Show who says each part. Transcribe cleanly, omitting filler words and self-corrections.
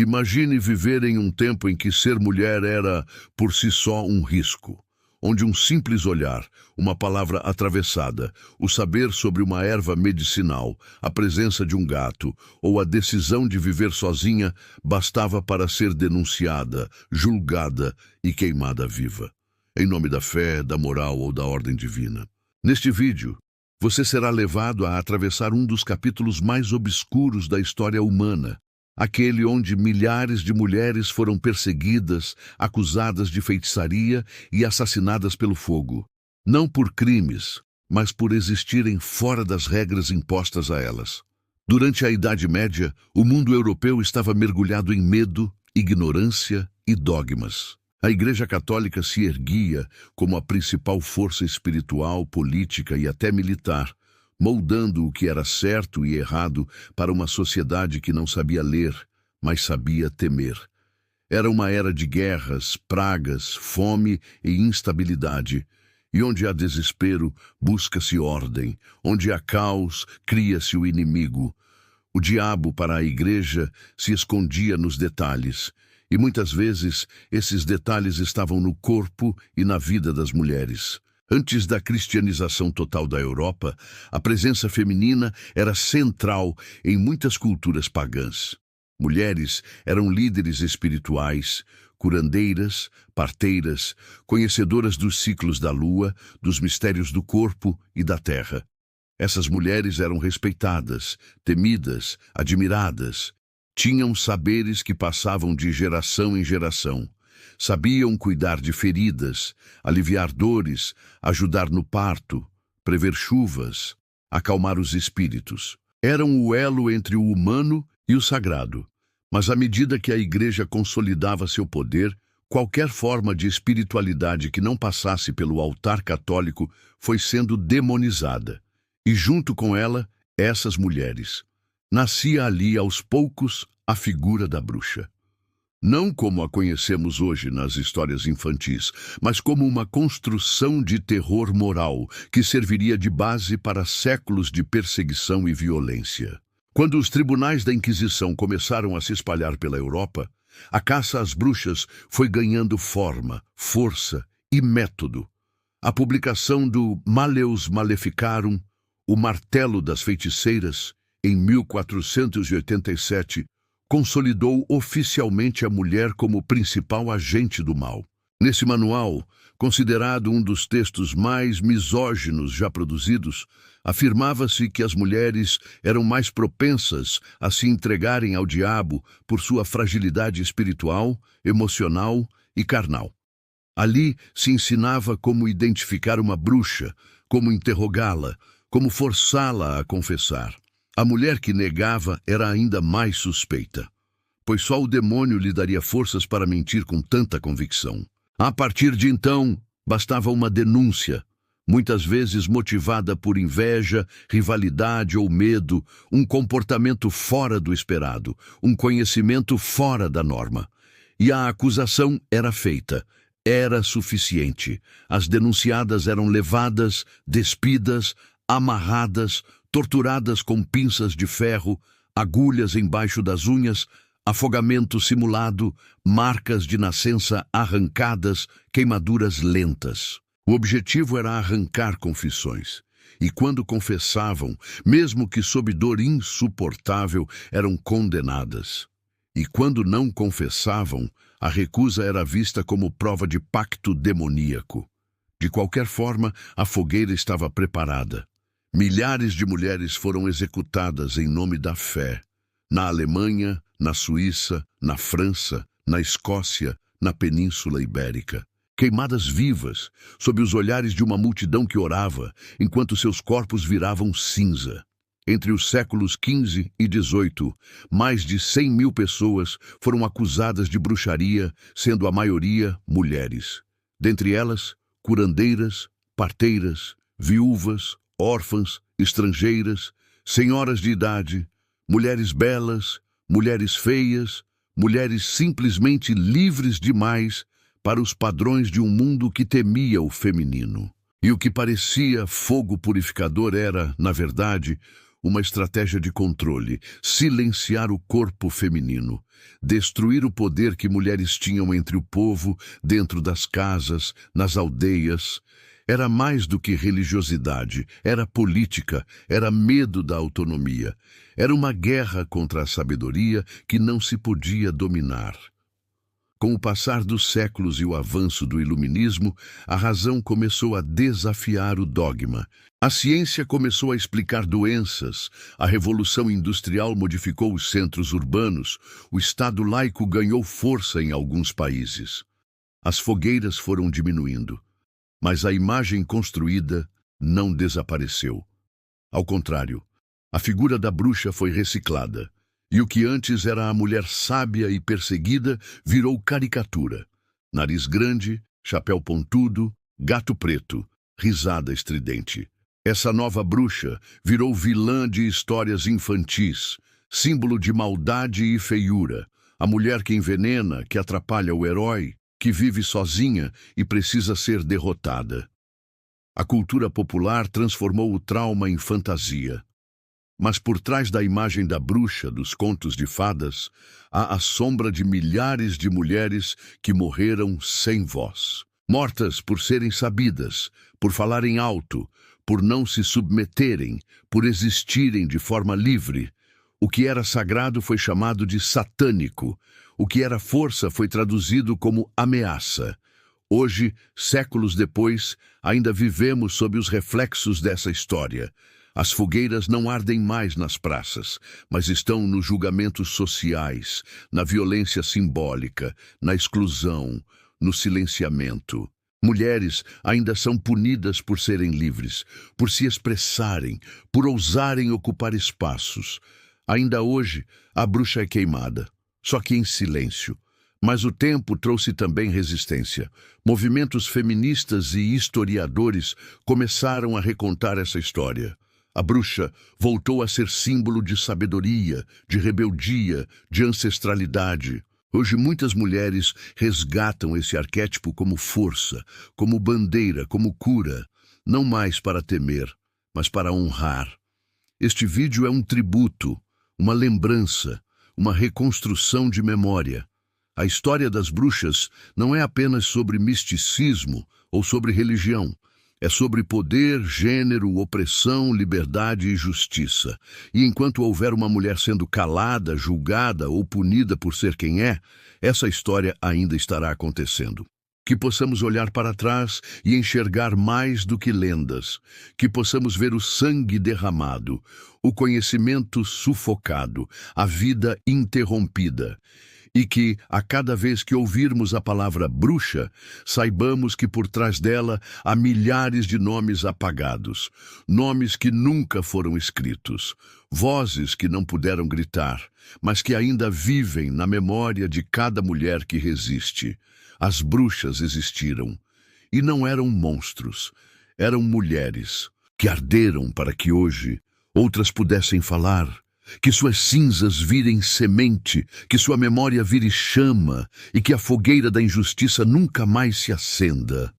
Speaker 1: Imagine viver em um tempo em que ser mulher era, por si só, um risco, onde um simples olhar, uma palavra atravessada, o saber sobre uma erva medicinal, a presença de um gato ou a decisão de viver sozinha bastava para ser denunciada, julgada e queimada viva, em nome da fé, da moral ou da ordem divina. Neste vídeo, você será levado a atravessar um dos capítulos mais obscuros da história humana, aquele onde milhares de mulheres foram perseguidas, acusadas de feitiçaria e assassinadas pelo fogo. Não por crimes, mas por existirem fora das regras impostas a elas. Durante a Idade Média, o mundo europeu estava mergulhado em medo, ignorância e dogmas. A Igreja Católica se erguia como a principal força espiritual, política e até militar, moldando o que era certo e errado para uma sociedade que não sabia ler, mas sabia temer. Era uma era de guerras, pragas, fome e instabilidade, e onde há desespero, busca-se ordem, onde há caos, cria-se o inimigo. O diabo, para a Igreja, se escondia nos detalhes, e muitas vezes esses detalhes estavam no corpo e na vida das mulheres. Antes da cristianização total da Europa, a presença feminina era central em muitas culturas pagãs. Mulheres eram líderes espirituais, curandeiras, parteiras, conhecedoras dos ciclos da lua, dos mistérios do corpo e da terra. Essas mulheres eram respeitadas, temidas, admiradas. Tinham saberes que passavam de geração em geração. Sabiam cuidar de feridas, aliviar dores, ajudar no parto, prever chuvas, acalmar os espíritos. Eram o elo entre o humano e o sagrado. Mas à medida que a Igreja consolidava seu poder, qualquer forma de espiritualidade que não passasse pelo altar católico foi sendo demonizada. E junto com ela, essas mulheres. Nascia ali aos poucos a figura da bruxa. Não como a conhecemos hoje nas histórias infantis, mas como uma construção de terror moral que serviria de base para séculos de perseguição e violência. Quando os tribunais da Inquisição começaram a se espalhar pela Europa, a caça às bruxas foi ganhando forma, força e método. A publicação do Malleus Maleficarum, o Martelo das Feiticeiras, em 1487, consolidou oficialmente a mulher como principal agente do mal. Nesse manual, considerado um dos textos mais misóginos já produzidos, afirmava-se que as mulheres eram mais propensas a se entregarem ao diabo por sua fragilidade espiritual, emocional e carnal. Ali se ensinava como identificar uma bruxa, como interrogá-la, como forçá-la a confessar. A mulher que negava era ainda mais suspeita, pois só o demônio lhe daria forças para mentir com tanta convicção. A partir de então, bastava uma denúncia, muitas vezes motivada por inveja, rivalidade ou medo, um comportamento fora do esperado, um conhecimento fora da norma. E a acusação era feita. Era suficiente. As denunciadas eram levadas, despidas, amarradas, torturadas com pinças de ferro, agulhas embaixo das unhas, afogamento simulado, marcas de nascença arrancadas, queimaduras lentas. O objetivo era arrancar confissões. E quando confessavam, mesmo que sob dor insuportável, eram condenadas. E quando não confessavam, a recusa era vista como prova de pacto demoníaco. De qualquer forma, a fogueira estava preparada. Milhares de mulheres foram executadas em nome da fé. Na Alemanha, na Suíça, na França, na Escócia, na Península Ibérica. Queimadas vivas, sob os olhares de uma multidão que orava, enquanto seus corpos viravam cinza. Entre os séculos XV e XVIII, mais de 100.000 pessoas foram acusadas de bruxaria, sendo a maioria mulheres. Dentre elas, curandeiras, parteiras, viúvas, órfãs, estrangeiras, senhoras de idade, mulheres belas, mulheres feias, mulheres simplesmente livres demais para os padrões de um mundo que temia o feminino. E o que parecia fogo purificador era, na verdade, uma estratégia de controle, silenciar o corpo feminino, destruir o poder que mulheres tinham entre o povo, dentro das casas, nas aldeias. Era mais do que religiosidade, era política, era medo da autonomia. Era uma guerra contra a sabedoria que não se podia dominar. Com o passar dos séculos e o avanço do iluminismo, a razão começou a desafiar o dogma. A ciência começou a explicar doenças, a revolução industrial modificou os centros urbanos, o Estado laico ganhou força em alguns países. As fogueiras foram diminuindo, mas a imagem construída não desapareceu. Ao contrário, a figura da bruxa foi reciclada. E o que antes era a mulher sábia e perseguida virou caricatura. Nariz grande, chapéu pontudo, gato preto, risada estridente. Essa nova bruxa virou vilã de histórias infantis, símbolo de maldade e feiura. A mulher que envenena, que atrapalha o herói, que vive sozinha e precisa ser derrotada. A cultura popular transformou o trauma em fantasia. Mas por trás da imagem da bruxa dos contos de fadas, há a sombra de milhares de mulheres que morreram sem voz. Mortas por serem sabidas, por falarem alto, por não se submeterem, por existirem de forma livre. O que era sagrado foi chamado de satânico. O que era força foi traduzido como ameaça. Hoje, séculos depois, ainda vivemos sob os reflexos dessa história. As fogueiras não ardem mais nas praças, mas estão nos julgamentos sociais, na violência simbólica, na exclusão, no silenciamento. Mulheres ainda são punidas por serem livres, por se expressarem, por ousarem ocupar espaços. Ainda hoje, a bruxa é queimada, só que em silêncio. Mas o tempo trouxe também resistência. Movimentos feministas e historiadores começaram a recontar essa história. A bruxa voltou a ser símbolo de sabedoria, de rebeldia, de ancestralidade. Hoje muitas mulheres resgatam esse arquétipo como força, como bandeira, como cura, não mais para temer, mas para honrar. Este vídeo é um tributo, uma lembrança, uma reconstrução de memória. A história das bruxas não é apenas sobre misticismo ou sobre religião. É sobre poder, gênero, opressão, liberdade e justiça. E enquanto houver uma mulher sendo calada, julgada ou punida por ser quem é, essa história ainda estará acontecendo. Que possamos olhar para trás e enxergar mais do que lendas. Que possamos ver o sangue derramado, o conhecimento sufocado, a vida interrompida. E que, a cada vez que ouvirmos a palavra bruxa, saibamos que por trás dela há milhares de nomes apagados, nomes que nunca foram escritos, vozes que não puderam gritar, mas que ainda vivem na memória de cada mulher que resiste. As bruxas existiram, e não eram monstros, eram mulheres que arderam para que hoje outras pudessem falar, que suas cinzas virem semente, que sua memória vire chama e que a fogueira da injustiça nunca mais se acenda.